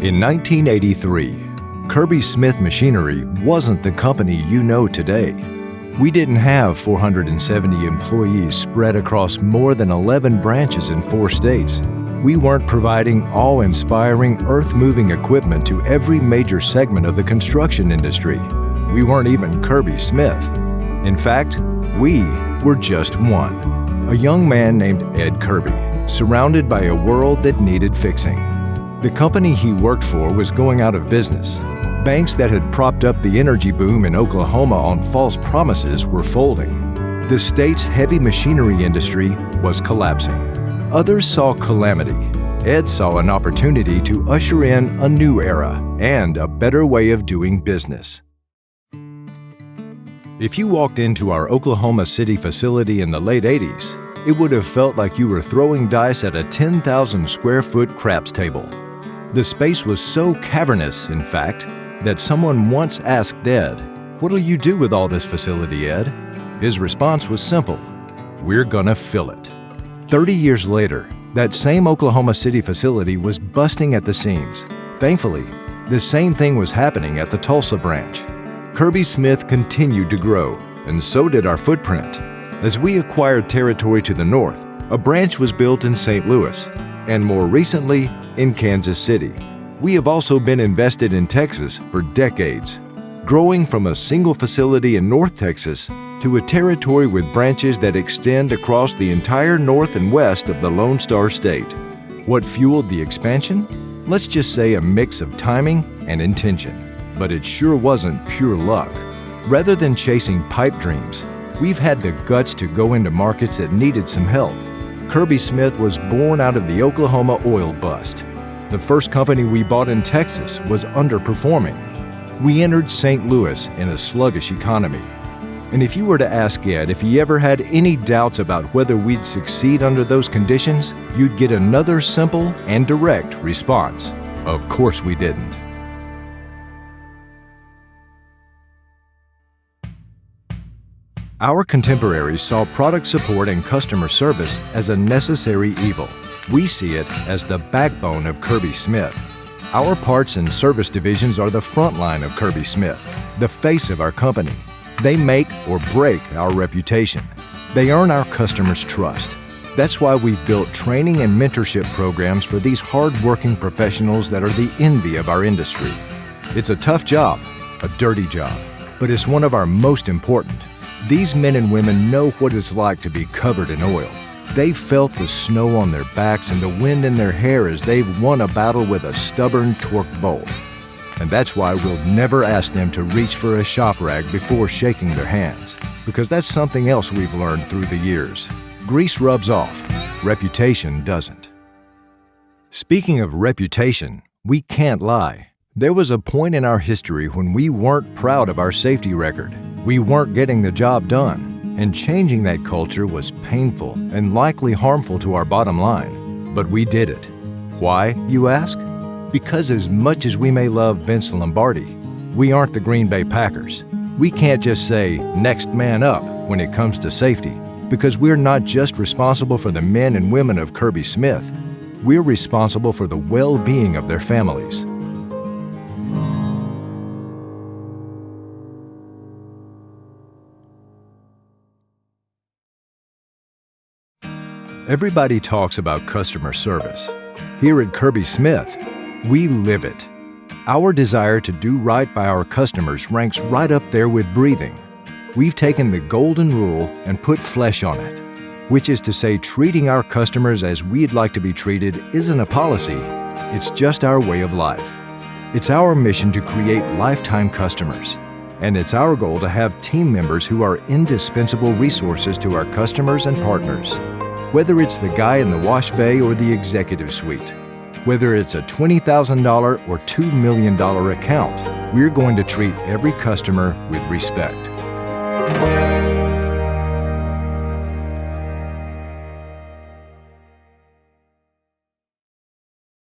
In 1983, Kirby-Smith Machinery wasn't the company you know today. We didn't have 470 employees spread across more than 11 branches in 4 states. We weren't providing awe-inspiring, earth-moving equipment to every major segment of the construction industry. We weren't even Kirby-Smith. In fact, we were just one. A young man named Ed Kirby, surrounded by a world that needed fixing. The company he worked for was going out of business. Banks that had propped up the energy boom in Oklahoma on false promises were folding. The state's heavy machinery industry was collapsing. Others saw calamity. Ed saw an opportunity to usher in a new era and a better way of doing business. If you walked into our Oklahoma City facility in the late 80s, it would have felt like you were throwing dice at a 10,000 square foot craps table. The space was so cavernous, in fact, that someone once asked Ed, "What'll you do with all this facility, Ed?" His response was simple: "We're gonna fill it." 30 years later, that same Oklahoma City facility was busting at the seams. Thankfully, the same thing was happening at the Tulsa branch. Kirby-Smith continued to grow, and so did our footprint. As we acquired territory to the north, a branch was built in St. Louis, and more recently, in Kansas City. We have also been invested in Texas for decades, growing from a single facility in North Texas to a territory with branches that extend across the entire north and west of the Lone Star State. What fueled the expansion? Let's just say a mix of timing and intention. But it sure wasn't pure luck. Rather than chasing pipe dreams, we've had the guts to go into markets that needed some help. Kirby-Smith was born out of the Oklahoma oil bust. The first company we bought in Texas was underperforming. We entered St. Louis in a sluggish economy. And if you were to ask Ed if he ever had any doubts about whether we'd succeed under those conditions, you'd get another simple and direct response: of course we didn't. Our contemporaries saw product support and customer service as a necessary evil. We see it as the backbone of Kirby-Smith. Our parts and service divisions are the front line of Kirby-Smith, the face of our company. They make or break our reputation. They earn our customers' trust. That's why we've built training and mentorship programs for these hard-working professionals that are the envy of our industry. It's a tough job, a dirty job, but it's one of our most important. These men and women know what it's like to be covered in oil. They've felt the snow on their backs and the wind in their hair as they've won a battle with a stubborn torque bolt. And that's why we'll never ask them to reach for a shop rag before shaking their hands, because that's something else we've learned through the years. Grease rubs off, reputation doesn't. Speaking of reputation, we can't lie. There was a point in our history when we weren't proud of our safety record. We weren't getting the job done, and changing that culture was painful and likely harmful to our bottom line. But we did it. Why, you ask? Because as much as we may love Vince Lombardi, we aren't the Green Bay Packers. We can't just say, "next man up," when it comes to safety, because we're not just responsible for the men and women of Kirby-Smith. We're responsible for the well-being of their families. Everybody talks about customer service. Here at Kirby-Smith, we live it. Our desire to do right by our customers ranks right up there with breathing. We've taken the golden rule and put flesh on it, which is to say treating our customers as we'd like to be treated isn't a policy, it's just our way of life. It's our mission to create lifetime customers, and it's our goal to have team members who are indispensable resources to our customers and partners. Whether it's the guy in the wash bay or the executive suite, whether it's a $20,000 or $2 million account, we're going to treat every customer with respect.